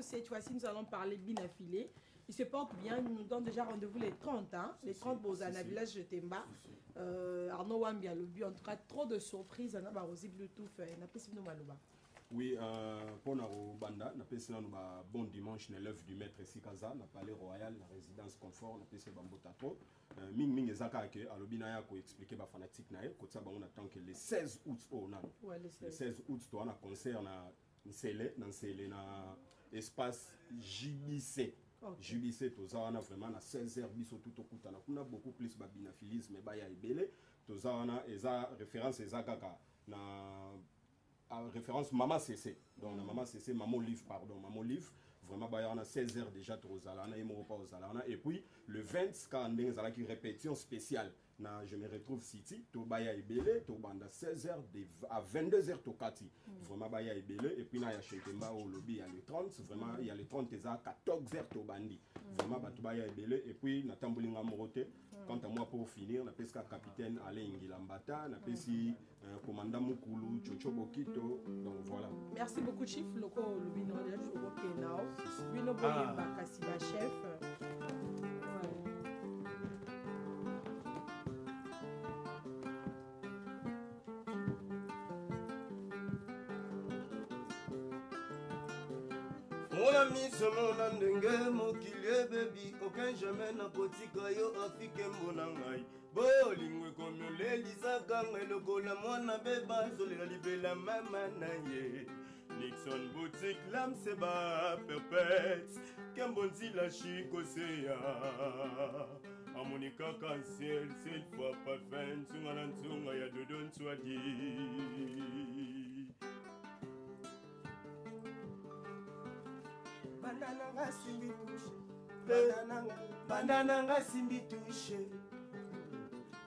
cette fois-ci, nous allons parler bien affilé. Il se porte bien, nous donne déjà rendez-vous les 30, hein, les 30 Bozana, village de Temba. Arnaud Wambia, le but, en tout cas, trop de surprises. On a aussi Bluetooth, on a plus de Maloba. Oui, pour nous, Banda, on a passé un bon dimanche, le 9 du maître Sikaza, on a palais royal, la résidence confort, on a passé Bambo Tato. Ming Ezaka, Alobina, ko expliqué ba fanatique nae, côté on attend que le 16 août, le 16 août, on a concert na Nsele, na espace JBC. JBC, on a vraiment na 16h, biso tout au coup, on a beaucoup plus de binaphilisme, mais baya ebele, on a eza référence Ezaka na référence Maman CC. Donc, Maman CC, Maman Livre, pardon, Maman Livre. Vraiment, il y a 16 heures déjà aux Alana, et puis le 20, quand on a une répétition spéciale, je me retrouve City, Tobaya et Belé, Tobanda 16 heures à 22 heures Tokati. Vraiment, Baya et Belé, et puis il y a Chetemba au lobby, il y a le 30, vraiment, il y a le 30, il y a 14 heures Tobandi. Vraiment, Tobaya et Belé, et puis il y a Tambolinga Morote. Quant à moi, pour finir, on a pesca capitaine Alain Ngilambata, on a pesci commandant Mukulu, Chocho Bokito. Donc voilà. Merci beaucoup, Chief. Loko, le bino, le jour Kenao. Bino Boyemba, Kassiba, chef. Mon ami, ce mon andenge, mon kilé, baby, aucun jamais n'a potika yo afike mbonangai. Bolingwe comme le lisaka, le cola mwana beba, sole la libela mama naye. Nixon boutique, l'âme c'est bas, perpète, Kembonzi la chico seya. Harmonica cancel, cette fois pas fin, tunga ya dodon soit dit. Banana simbi touche, banana simbi touche,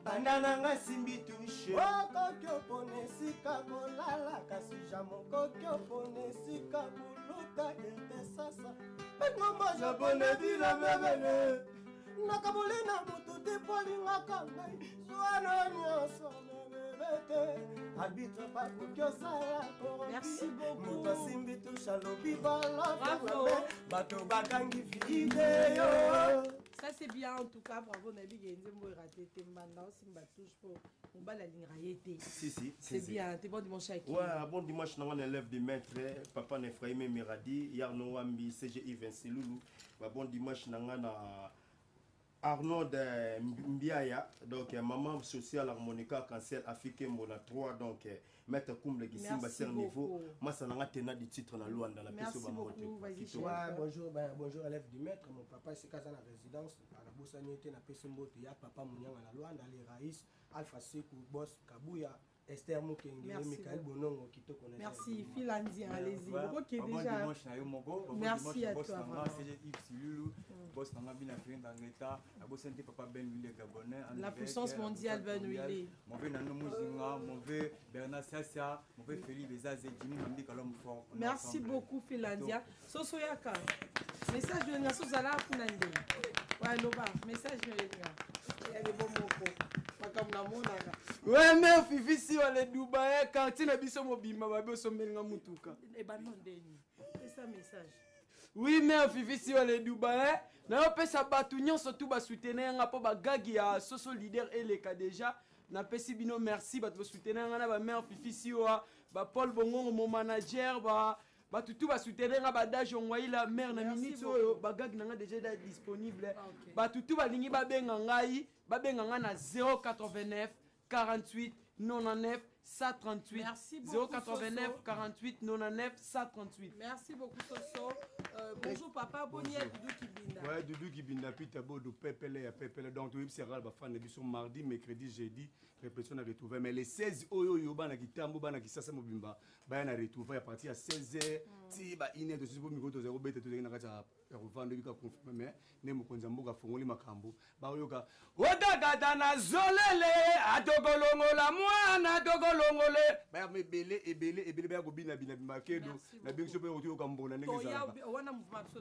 banana simbi touche. Kokyo pone sika bolala kasi jamo kokyo pone sika buluka ete sasa. Ngomba jabone bila mebele, nakabulina mutu tipoli ngakangai, suano nyoso mebete. Merci beaucoup. Ça c'est bien en tout cas, bravo Nabi Genzembo raté Tembanda aussi m'a touche pour on bat la ligne raillée. Si. C'est bien, t'es bon dimanche avec. Ouais, bon dimanche on élève de maître papa Nefraïm Miradi, Yarno Wambi CGI Vinci Loulou. Bon dimanche na Arnaud de Mbiaya, donc maman sociale harmonica cancer africain mona 3 donc maître Koumble Gisimba c'est un niveau moi ça n'a tena du titre dans loi dans la merci beaucoup bonjour élève du maître mon papa c'est casa la résidence à la Bossanité na Pesimbo ya papa Munyanga na loi dans les Raïs Alpha Sekou boss Kabuya Esther Mukenge, Michael Bonongo qui te connaît. Merci, Philandien, allez-y. Merci à toi. La puissance mondiale Ben Willy. Merci beaucoup, Philandien. Sosoyaka. Message de Nassau Zala Funande. Ouais, Loba, message de Nassau. Il y a des bons mots. Ouais, mais Fifi, si on est Dubaï, quand tu as vu son mobile, ma baby, son menga mutuka. Eh ben non, Denis. C'est ça message. Oui, mais Fifi, si on est Dubaï, na yo pesa batunion surtout ba soutenir nga po ba gagi ya soso leader eleka déjà. Na pesi bino merci ba soutenir nga na ba mère Fifi si wa ba Paul Bongo mon manager ba tout va soutenir nga ba dage ngwai la mère na minute oyo ba gagi nga déjà disponible. Ba tout va lingi ba benga ngai. Babenganga na 089 48 99 138. Merci beaucoup. 089 48 99 138. Merci beaucoup Soso. Bonjour papa, Bonnier Doudou Kibinda. Ouais, Doudou Kibinda, puis t'as beau de Pépele à Pépele. Donc, tu sais, va faire une émission mardi, mercredi, jeudi. Répétition à retrouver. Mais les 16 Oyo, Bana Kitambo, Bana Kisasa Mobimba, Bana retrouver à partir à 16h. Si, bah, il est de ce micro de 0 bête, tu es dans la revendre, tu as confirmé. Mais, Nemo Konzamboga, Fongoli Makambo. Baoyoka. Odagada na Zolele, Adogolongola, Moana, Dogolongole. Bah, mais belé, et belé, et belé, bah, Gobina, Binakedo. La Bing Super Audio Cambona,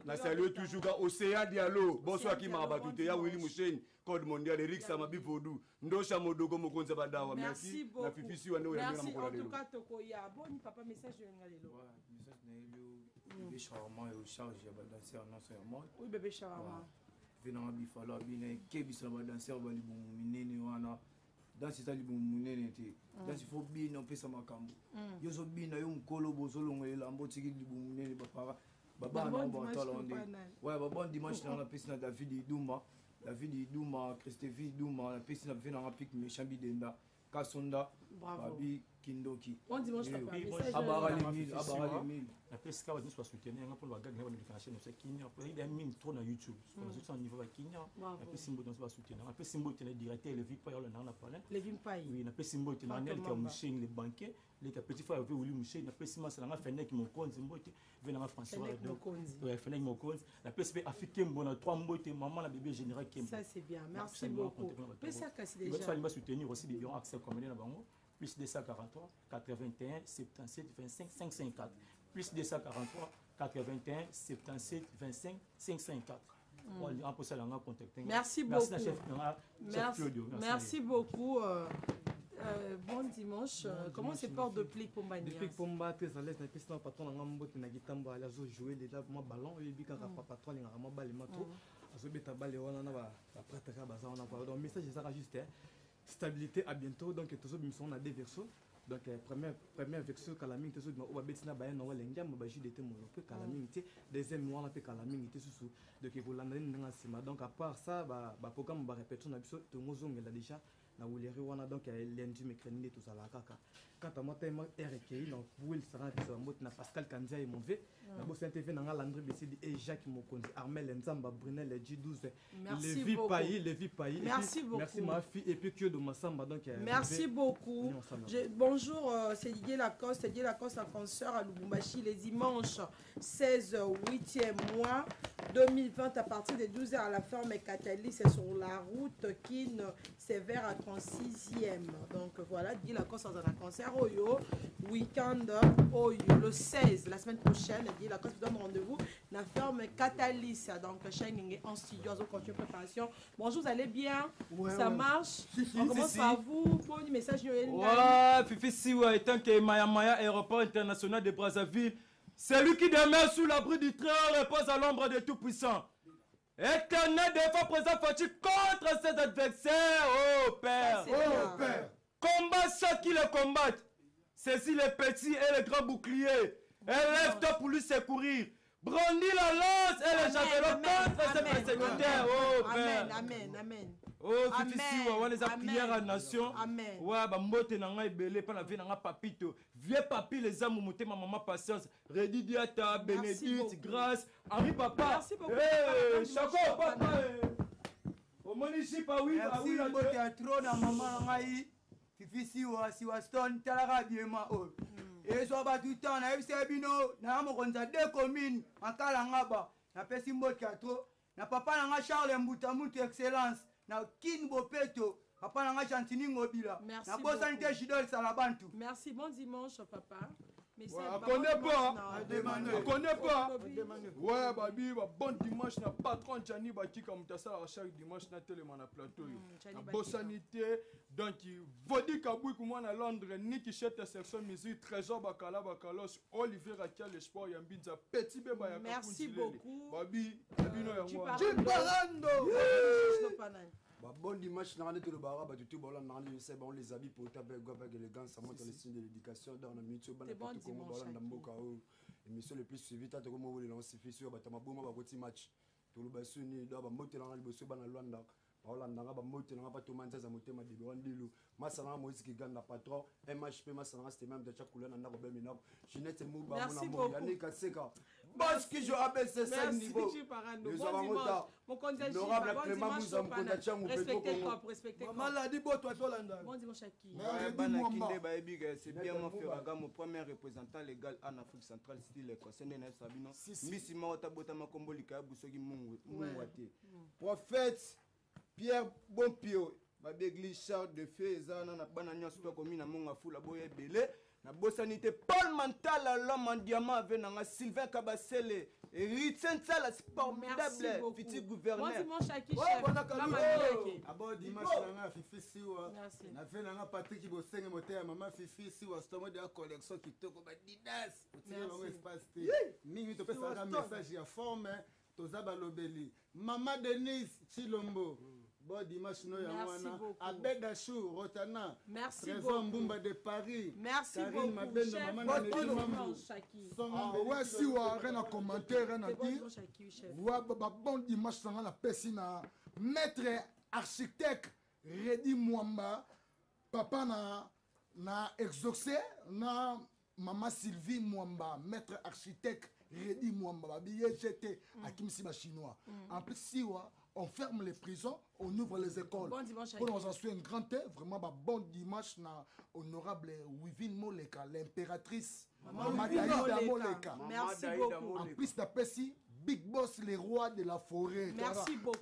na salut toujours Océan Diallo. Bonsoir qui m'a battu. Ya Willy Mouchen, Code Mondial, Eric Samabi Vodou. Ndosha Modogo Mokonza Badawa. Merci beaucoup. Na Fifi si wana merci en tout cas Tokoya. Bon papa message de Ngalelo. Message na bébé charmant et au charge ya ba danseur non c'est moi Oui, bébé Charama. venant bifalo bine kebisa ba danseur ba libu minene wana dansi ta libu minene te dansi fo bino pesa makambo yo so bina yo mkolo bozolongolela mbotiki libu minene ba para baba na ba tala onde ouais ba bon dimanche na pesa na David Iduma Christophe Iduma na pesa na vena na pic méchant bidenda Kasonda babi Kindoki Bon dimanche papa. abara les mille la presse ka nous soit soutenir pour le bagage na différencier nous c'est Kenya après il a mis trop na YouTube sur les autres niveau Kenya après Simbo dans soit soutenir après Simbo tenait directeur le VIP pas on a parlé le VIP pas oui na après Simbo tenait Daniel qui a mouché les banquiers les petits frères avaient voulu moucher na après Simba ça na fait qui mon compte Simbo venant François ouais fait mon compte la presse africain bon 3 mbote maman la bébé général Kembo ça c'est bien merci beaucoup mais ça casse déjà il faut soutenir aussi bibiron accès commun na bango plus 243 81 77 25 554 plus 243 81 77 25 554. Merci beaucoup. Merci beaucoup. Bon dimanche. Comment se porte depuis Pomba? Depuis Pomba, très à l'aise, na piste na patron na ngambo na gitamba ala zo jouer déjà moi ballon et bika ka patron na ngama balle mato. Azo beta balle wana na ba prêter ba ça on a pas. Donc message ça juste stabilité à bientôt donc tous bimson na deux versos. Donc premier verso kalaming te so ma oba betina ba no wala ngam ba jide te mo pe kalaming te deuxième mois na pe kalaming te susu donc ko landa nga sima donc à part ça ba programme ba répétition na biso to ngozongela déjà na wuleri wana donc lundi mercredi tout ça la kaka quand à moi tellement RKI donc Will sera sur mot na Pascal Kandia et mauvais na bo TV na Landry Besidi et Jacques Mokonzi Armel Nzamba Brunel G12 Levi Payi merci beaucoup merci ma fille et puis que de Massamba donc merci beaucoup bonjour c'est Didier Lacoste la concert à Lubumbashi les dimanches 16 8e mois 2020 à partir de 12h à la ferme Cathalie c'est sur la route Kin Sévère à 36e donc voilà Didier Lacoste dans un concert Oyo week-end Oyo le 16 la semaine prochaine Didier Lacoste vous donne rendez-vous la ferme Cathalie donc Shining en studio on continue préparation. Bonjour, vous allez bien? Ça marche? On commence par vous pour un message. Ouais, Fifi Siwa étant que Maya aéroport international de Brazzaville, celui qui demeure sous l'abri du train repose à l'ombre de tout-puissant. Éternel défend présent fatigue contre ses adversaires, oh Père. Oh Père. Combat ceux qui le combattent. Saisis les petits et les grands boucliers. Élève-toi pour lui secourir. Brandis la lance et les javelots contre ses persécuteurs, oh Père. Amen. Oh, Fifi Siwa, on les a prières à nation. Amen. Ouais, bah, mbote nanga ebele, pas la vie nanga papito. Vieux papi, les âmes, monté ma maman patience. Redi Diata, Bénédicte, grâce. Henri Papa. Merci beaucoup. Hey, Chaco, papa. Au monichi, pas oui, ah oui, la botte à trop dans maman nanga. Fifi Siwa Stone, Talara Biema, oh. Et soit pas tout le temps, na FCA Bino, na mokonza deux communes, en Kalangaba, na pesi mbote à trop. Na papa nanga Charles Mbutamutu excellence. Na Kin Bopeto, papa nanga Chantini Ngobila. Merci. Na Bosanité Jidol Salabantu. Merci, bon dimanche papa. On connaît pas. On connaît pas. Ouais, babi, bon dimanche na patron Gianni Batika Mutasa chaque dimanche na télé na plateau. Na Bosanité donc Vodi Kabouy pour moi na Londres ni qui chete section musique Trésor Bakalos Olivier Raquel le sport Yambinza petit bébé ya. Merci beaucoup. Babi, no ya moi. Bon dimanche, on a tout le barra, on les habits pour taper avec élégance, ça montre les signes de l'éducation dans le milieu. Émission le plus suivi, t'as comme vous le lancez, sur Batamabouma, match. Tout le bassuni, dans le motel dans le bossu, dans le Luanda. Olanda ba moto na ba to manza za motema de Rwandilu masana Moïse qui gagne la patron MHP masana c'était même de chaque couleur na ba bemina Ginette Mouba mon Yannick Kaseka parce que je rappelle ce 5 niveaux nous avons mon candidat l'honorable Clément Mouza mon candidat mon respectez maladie bo toi Tolanda bon dimanche à qui Banakinde Baebiga c'est bien mon frère mon premier représentant légal en Afrique centrale style le conseil de Sabino Misi Maota Botama Kombolika Busogi Mungwate prophète Pierre Bonpio, ma église Charles de Feu, Zana, na bana nyonso to komi na monga fula boye belé, na bosani te Paul Mantala l'homme en diamant avec nanga Sylvain Kabasele et Ritsen Sala c'est formidable petit gouverneur. Moi mon Chaki chef. Abo dimanche nanga Fifi Siwa. Na fait nanga Patrick Bosenge moteur maman Fifi Siwa stomo de collection kitoko ba didas. Otie bango espace te. Mingi to pesa un message ya forme toza balobeli. Mama Denise Chilombo. Bon dimanche no ya wana Abeda Chou Rotana. Merci beaucoup. Mbumba de Paris. Merci Karine beaucoup. Mabendo maman na Chaki. Ouais si wa rien à commenter rien à dire. Ouais bon dimanche nanga na pesi na maître architecte Redi Mwamba papa na exaucé na Maman Sylvie Mwamba, maître architecte Redi Mwamba, babillé j'étais à Kimsiba chinois. En plus, si on ferme les prisons, on ouvre les écoles. Bon dimanche. Pour nous en souhaiter un grand thé, vraiment bon dimanche na honorable Wivine Moleka, l'impératrice Maman Daïda Moleka. Merci beaucoup. En plus d'apesi Big Boss, les rois de la forêt. Merci beaucoup.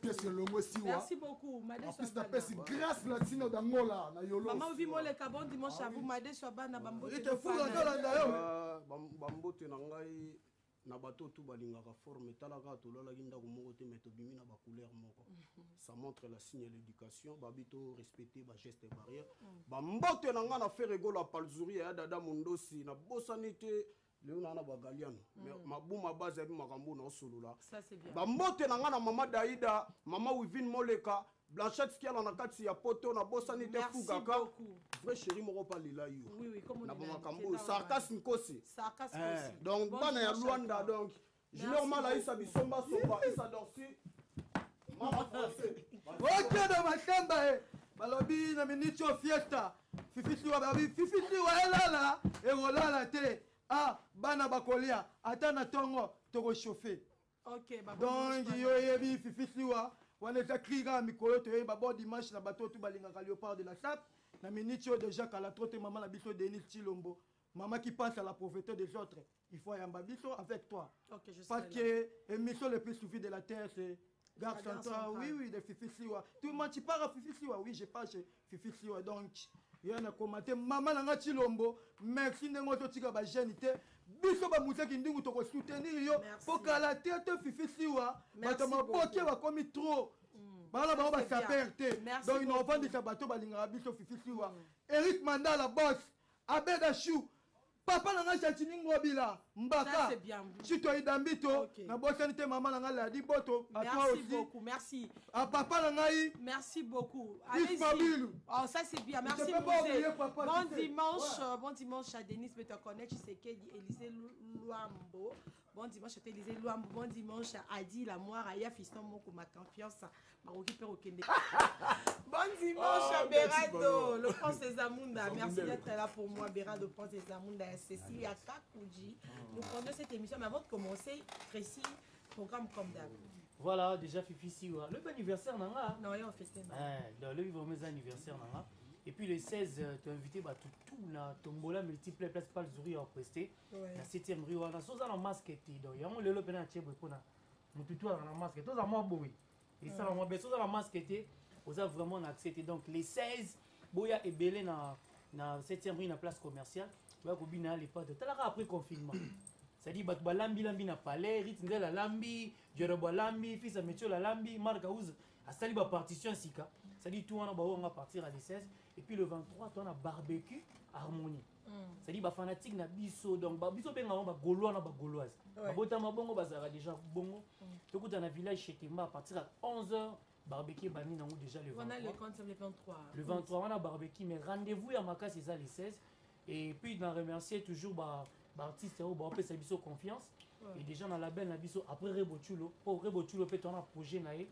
Merci beaucoup. En plus d'apesi grâce latino d'Angola. Maman Wivine Moleka, bon dimanche à vous. Madé Swabana Bambo. Il te fout là Bambote Nangai. Na bato tout balingaka forme talaka tololaki ndako moko te mais tobimi na bacouleur moko ça montre la signe l'éducation babito respecter ba geste barrière bambote na nga na fait rigolo palzuri ya dada mondosi na bosani te leo na bagaliano mais mabuma base abi makambo na solola ça c'est bien bambote na nga na mama Daïda mama Wivine Moleka Blanchette Skiala na kati ya poto na bosani te fugaka vrai chéri moko pa lila yo oui comme on na makambo sarcasme kosi donc bon bana ya Luanda donc Junior Malaïsa bisomba soba isa dorsi mama français ok dans ma chambre balobi na minute au fiesta Fifi wa elala e rolala te bana bakolia ata na tongo toko chauffer ok donc yo yebi Fifi wa wana ta kriga mikolo to yeba bon dimanche na bato tout balingaka léopard de la chape na minute déjà kala trotte maman na biso Denis Chilombo maman qui pense à la pauvreté des autres il faut yamba biso avec toi parce que émission le plus suivi de la terre c'est Gare Centrale oui de Fifi Siwa tout le monde tu parles à Fifi Siwa oui je parle chez Fifi Siwa donc il y a commenté maman nanga Chilombo merci ndengo to tika ba jeune te biso ba musaki ndingu to ko soutenir yo pour que la tête Fifi Siwa bato maboke ba komi trop bala ba ba saperte donc ils n'ont pas de sabato balinga biso Fifi Siwa Eric Mandala boss Abeda Chou papa nanga Chantini Ngobila Mbaka Chito Idambito na bosani te maman nanga Ladi Boto à toi aussi beaucoup merci papa nanga merci beaucoup allez oh ça c'est bien merci bon dimanche à Denis mais tu connais tu sais que Élisée Luambo bon dimanche à Élisée Luambo bon dimanche à Adi la moire aya fiston moko ma confiance maroki perokende bon dimanche à Berado le prince des Amunda merci d'être là pour moi Berado prince des Amunda Cécile à Kakouji nous prenons cette émission mais avant de commencer précis programme comme d'hab. Voilà déjà Fifi Siwa le bon anniversaire nanga non on festin le vivre mes anniversaire nanga et puis le 16 tu as invité tout na tombola multiple place pas zuri à prester la 7e rue on a soza na masque ti donc yango lelo pena chebo pona mututu na masque tous à moi boui et ça moi besoin de la masque ti oza vraiment accepté donc les 16 boya et belé na 7e rue na place commerciale tu vas kobina les pas de talaka après confinement c'est-à-dire bat balambi na palais ritinde la lambi jerobo lambi fils à métier la lambi marka ouz a sali ba partition sika c'est-à-dire tout on va partir à les 16 et puis le 23 on a barbecue harmonie c'est-à-dire ba fanatique na biso donc ba biso benga ba gaulois na ba gauloise ba botama bongo bazara déjà bongo to kuta na village chez Temba à partir à 11h barbecue bani nango déjà le 23 on a le compte le 23 le 23 on a barbecue mais rendez-vous à Makas c'est ça les 16 et puis d'en remercier toujours artiste au ba pesa biso confiance et déjà dans la belle na biso après Rebochulo pour Rebochulo peut on a projet naé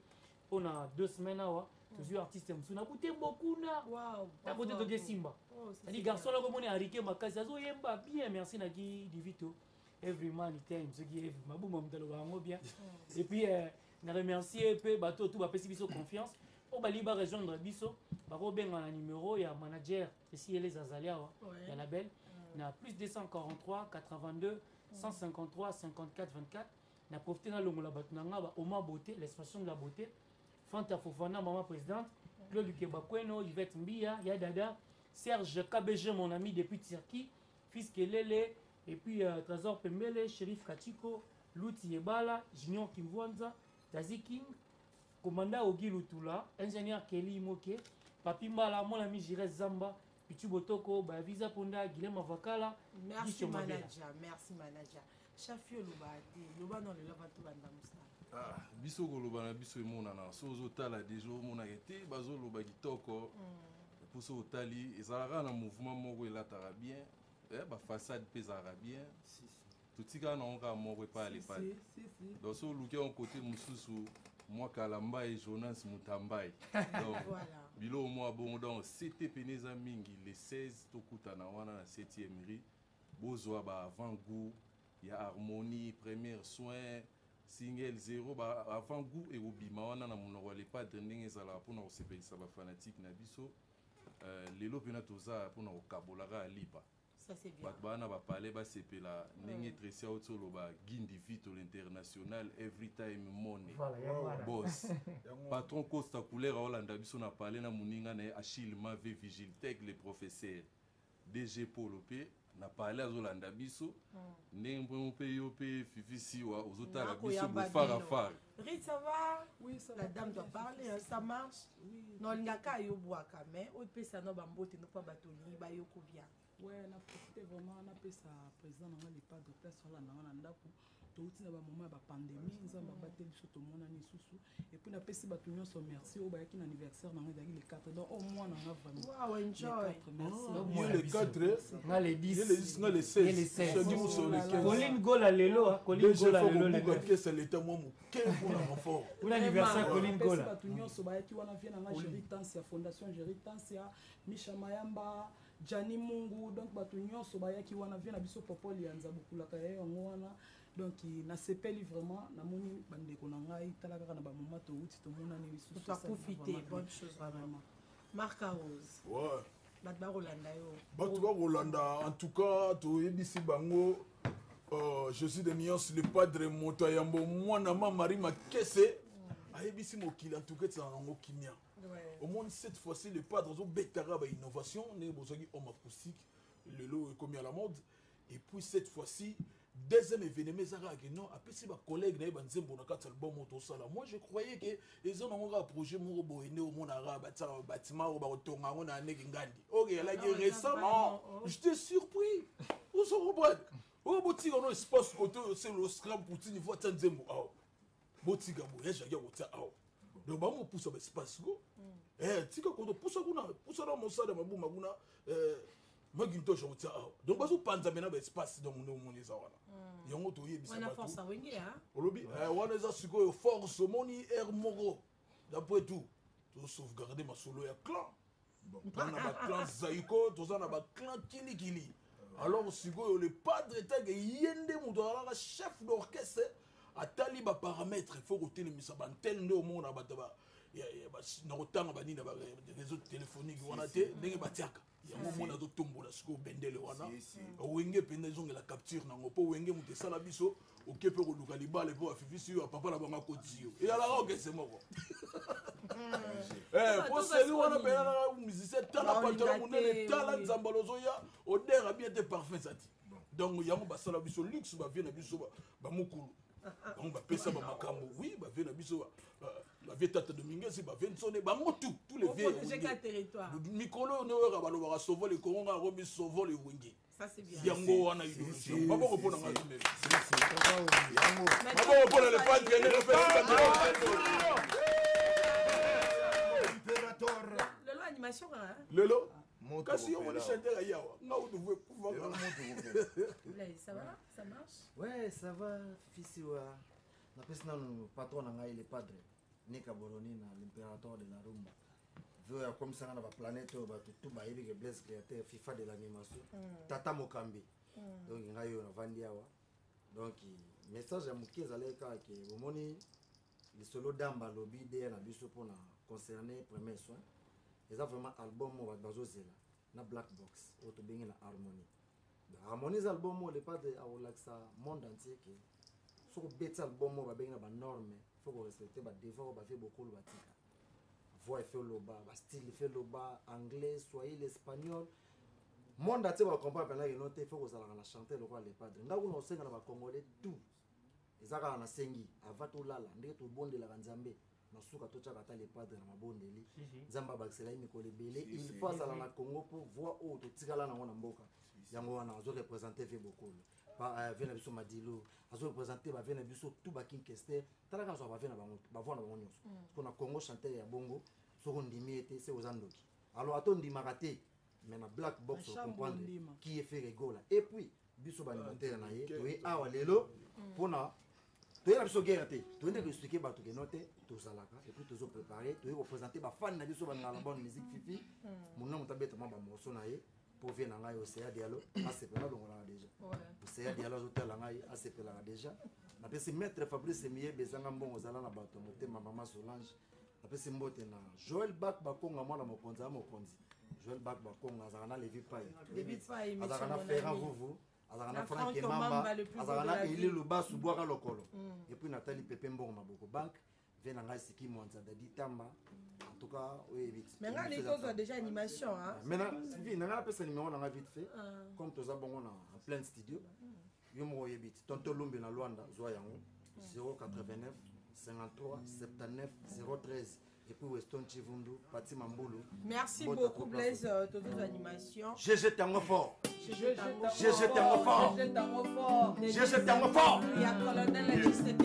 on a 2 semaines là toujours artiste msuna bouté beaucoup na waouh ta côté de Simba c'est-à-dire garçon là comme on est Ariké Makasi azo yemba bien merci na ki divito every man time ce qui est mabuma mtalo bango bien et puis na remercier peu bateau tout ba pesa biso confiance on va liba rejoindre biso ba ko benga na numéro ya manager ici les Azalia ya la belle na plus 243 82 153 54 24 na profiter na longola batunanga ba Oma beauté l'expression de la beauté Fanta Fofana maman présidente Claude Kebakweno Yvette Mbia ya dada Serge KBG mon ami depuis Turquie Fils Kelele, et puis Trésor Pembele, Shérif Kachiko, Louti Yebala, Junior Kimwanza, Tazi King, Commandant Ogi Lutula, Ingénieur Kelly Moke, Papi Mbala, mon ami Jirez Zamba, Pichu Botoko, Visa Ponda, Guilhem Avakala. Merci manager, merci manager. Chafio Lubadi, Luba dans le lavato Bandamusa. Ah, biso koloba na biso emonana so ozotala deja omonaka te bazoloba kitoko poso otali ezalaka na mouvement moko elataka bien bafaçade mpe ezalaka bien totikaka nango kaka moko epale epale donc so oluki yango kote mosusu mwa kalamba e jonas mutambai donc biloko mwa bongo donc sete pene eza mingi le 16 tokutana wana na 7e mairie bozwa baavant goût ya harmonie première soin single 0 avant goût et obima wana na monoko ya lepadre ndenge ezalaka mpona kosepelisa bafanatike na biso lelo mpena toza mpona kokabolaka ya lipa bato bana bapale basepela ndenge tresi auti oloba guindi vito l'international every time money boss patron costa couleur aolanda biso na pale na moninga na ye achille mave vigiltec le professeur dg polo mpe na pale azolanda biso ndenge mpe yo mpe fifisiwa ozotala biso bofarafara. Rit, ça va? Oui, ça va. La dame doit parler, hein, ça marche? Oui. Non, il n'y a qu'à y boire quand même. On peut ça, non, bambote, non, pas bâtonnier, bah, yo, bien. Ouais, on a profité vraiment, on a fait ça, président, on a les pas de place sur la Nanda. Tout le moment de pandémie, nous avons battu tout le monde et puis on a passé bâtonnier sur merci au bail qui anniversaire dans les 4 donc au moins on a vraiment wow enjoy merci les 4 on les 10 on les 16 Colline Gola lelo Colline Gola lelo c'est l'état moi mon renfort pour l'anniversaire Colline Gola bâtonnier sur bail qui on a fait dans la Géritansia fondation Géritansia Misha Mayamba Jani Mungu donc bâtonnier sur bail qui on a fait na biso popoli yanza bukula kaya ngwana donc na sepeli vraiment na moni bande ko na ngai talaka na ba moment to uti to mona ni biso to profiter bonne chose vraiment Marc Rose ouais bat ba Rolanda yo bat ba Rolanda en tout cas to yebisi bango je suis de Nyons le padre Montayambo mwana ma Marie Makese ayebisi mokili en tout cas ça ngo kimia au moins cette fois-ci le padre zo betara ba innovation ne bozaki homme acoustique le lot est commis à la mode et puis cette fois-ci deuxième événement que non après c'est ma collègue na banzembo na kati album moto sala moi je croyais que ils ont un projet moko boyende au monde arabe bâtiment au batonga on a negi ngandi OK là récemment j'étais surpris où sont robot au boutique on espace côté c'est le scram pour ti niveau tanzembo ah boutique boye jaga ota ah donc ba mo pousse ba espace go tika ko pousse na mo sala mabu maguna Magintosh ota ah donc bazo panza mena ba espace donc no moneza wana yango to yebisa wana force wenge ha olobi wana za siko force moni air moro d'après tout to sauvegarder ma solo ya clan bon on a ba clan Zaiko to za na ba clan Kilikili alors siko le padre tag yende muto ala chef d'orchestre atali ba paramètres il faut que tu misa bantel ndo mona bataba ya na kotanga banina ba réseau téléphonique wana te ndenge batiaka yango mona to tombola siko bendele wana wenge penda zonga la capture nango po wenge mutu sala biso okepe ko luka libale po afifisi yo papa la banga kotio et ala roke c'est moko po c'est lui wana pena na musicien tala patron munene tala nzambalozo ya odera bien te parfait sati donc yango basala biso luxe ba vient na biso ba mukulu donc ba pesa ba makambo oui ba vient na biso la vie tata Dominguez ba vient sonner ba motu tous les vieux j'ai qu'un territoire mikolo ne wera ba lo ba sauver le Congo nga robi sauver le wenge ça c'est bien yango wana idéologie baba ko pona ngaki mais yango baba ko pona le pas de le lelo animation hein lelo kasi yo woni chanter ayawa nga ou devez pouvoir ça va ça marche ouais ça va fisiwa na pesa na patron na ngai le padre Nika Boroni na l'impérateur de la rumba veut comme ça na ba planète ba tout ba yebi que Blaise créateur FIFA de l'animation Tata Mokambi donc ngai yo na vandiawa donc message ya mukiza leka ke omoni le solo damba lobby de na biso pona concerner premier soin ils ont vraiment album mo ba bazozela na black box auto bengi na harmonie harmonie album mo le padre a relaxa monde entier que soko beta album mo ba bengi na ba norme faut respecter ba défaut ba fait beaucoup le batika voix fait le bas ba style fait le bas anglais swahili espagnol monde ate bacomprendre mpena keno te faut kozalaka na chanter lokola le padre nga kuna osenga na bacongolais tout eza kaka nasengi ava tolala ndenge tobondelaka nzambe na suka totyaka ata le padre na mabondeli nzambe abakisela ye mikolo ebele il faut azala na congo mpo voi oyo totikala nango na mboka yango wana azorepresente ve bokolo bave na biso madilo azorepresente bave na biso tout bakinkester talaka naso bave na bango bavoi na bango nyonso mpona congo chanter ya bongo soko ndimi ete se oza ndoki alors ato ndimaka te mais na black box comprendre qui est fait rigola et puis biso baanimatere na ye toye awa lelo mpona toye na biso guerre te toyende koexplike bato keno te tozalaka et puis tozoprépare toye koprésente bafani na biso bangala bonne musique fifi mona moto abetama bamorceau na ye mpo vie na ngai oseya dialo asepelaka longolaka déjà oseya dialo azotala ngai asepelaka déjà napesi maître fabrice miyebe ezanga mbongo ozala na bato motema mama solange napesi mbote na joel bak bakonga mwana mokonzi ya mokonzi joel bak bakonga azalaka na levi pai azalaka na ferrand vuvu azalaka na frank emamba azalaka na eli lubasu bwaka lokolo epuis natali pepe mbongo maboko banke vie na ngai siki mwanza dadi tamba en tout cas oyebiti mais ngai likozwa déjà animation maintenant vi na ngai apesa numéro na ngai vite fait comme toza bongo na en plein studio yo moko oyebiti tonto lumbi na lwanda zwa yango 089 53 79 013 et puis Weston Chivundu, Pati Mamboulou. Merci beaucoup Blaise de tes animations. GG Tango fort. GG Tango fort. GG Tango fort. Il y a colonel Agiste.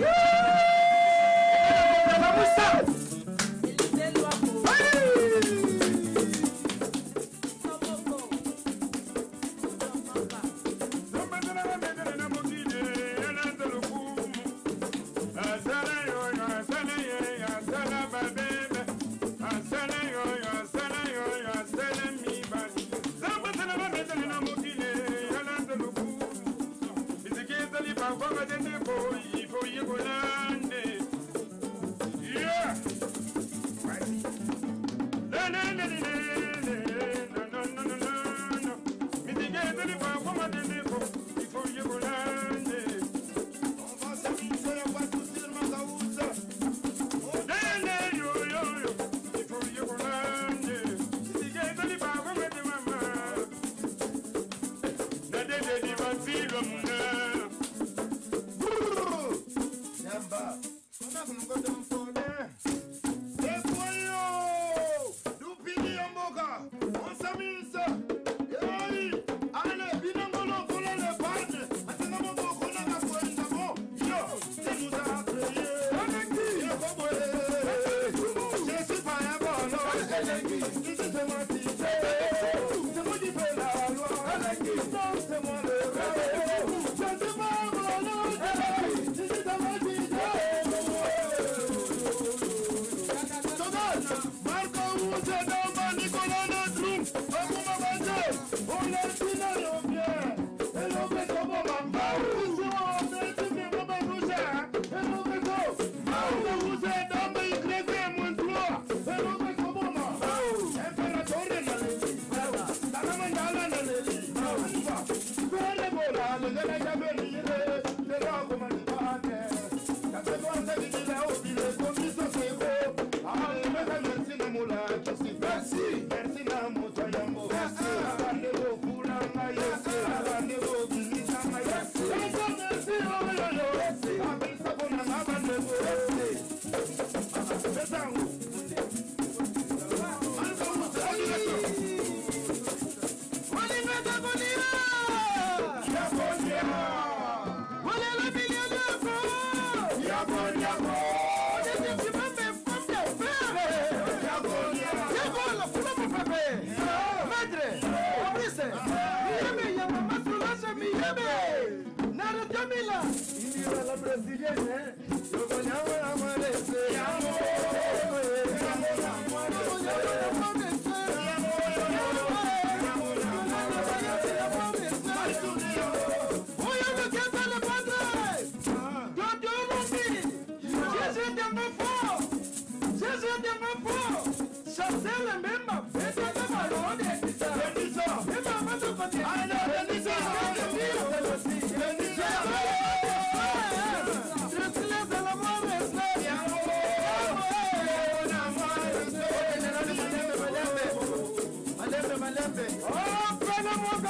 Oh,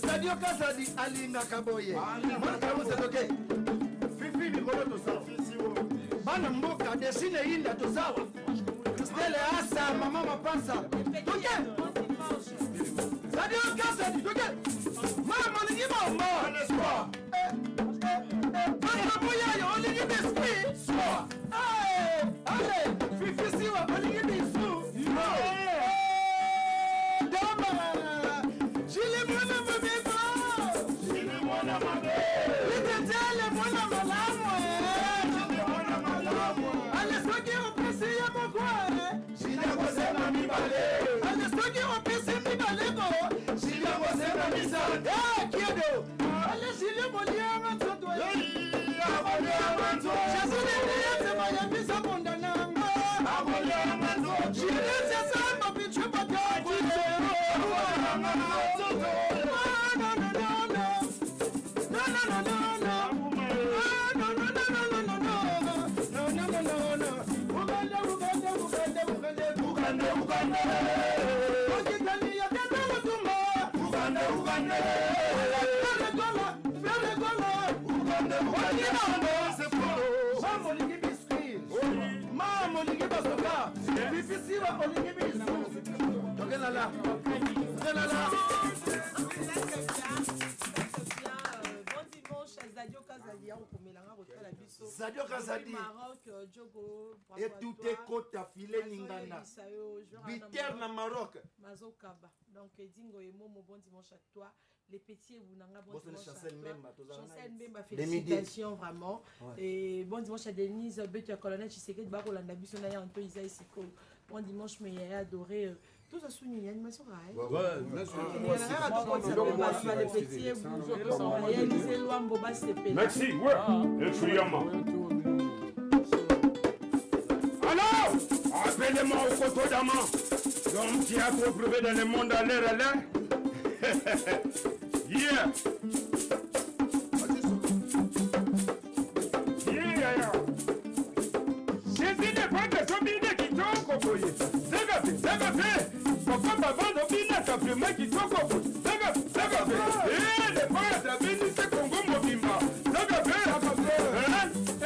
Sadio Kazadi alinga kaboye Marka usedoke Fifi mikolo tosawa Bana mboka desine inda tosawa Stele asa mama mapasa Toke Sadio Kazadi toke Mama ningima mbo Neswa Bana moya yo olingi bespi Swa Ale Fifi siwa olingi bisu Sadio Kazadi et tout est côte affilé Ningana Biter na Maroc Mazokaba donc Dingo et Momo bon dimanche à toi les petits vous n'avez bon dimanche Chancel Mbemba félicitations vraiment et bon dimanche à Denise Betia Colonel Tshisekedi Bakolanda biso na ya Anto Isaïe Siko bon dimanche mais il a adoré tout ça souligné l'animation merci ouais le friama alors appelez-moi au coteau d'Ama comme théâtre privé dans le monde à l'air yeah yeah c'est une fois que ce bide qui tombe zagafe papa bavanda obinaka vraimen kitoko zagabe lepoya tabinisi kongo mobimba zagabe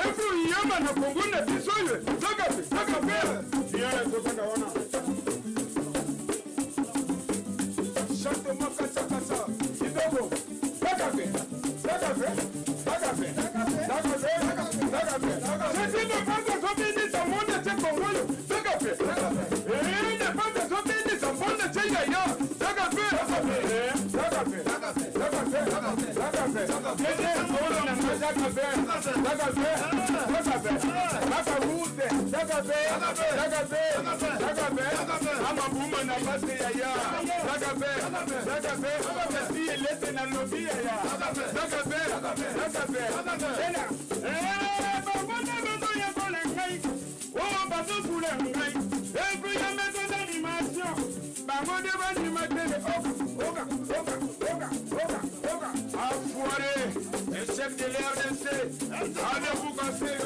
efru yama na kongo na biso ye zagabe tozanga wana chante makasakasa kidogo zagabe ceci ne pas de zobinisa monde ce kongo yo zagabe ne pas de zobinisa monde ce yaya zagabe amabuma na base yaya si elete na lobi yaya babona bezo yakola ngai oyo bazosula ngai epui ya maison d'animation bango nde banimatele oka afoire chef de l'RDC allez-vous casser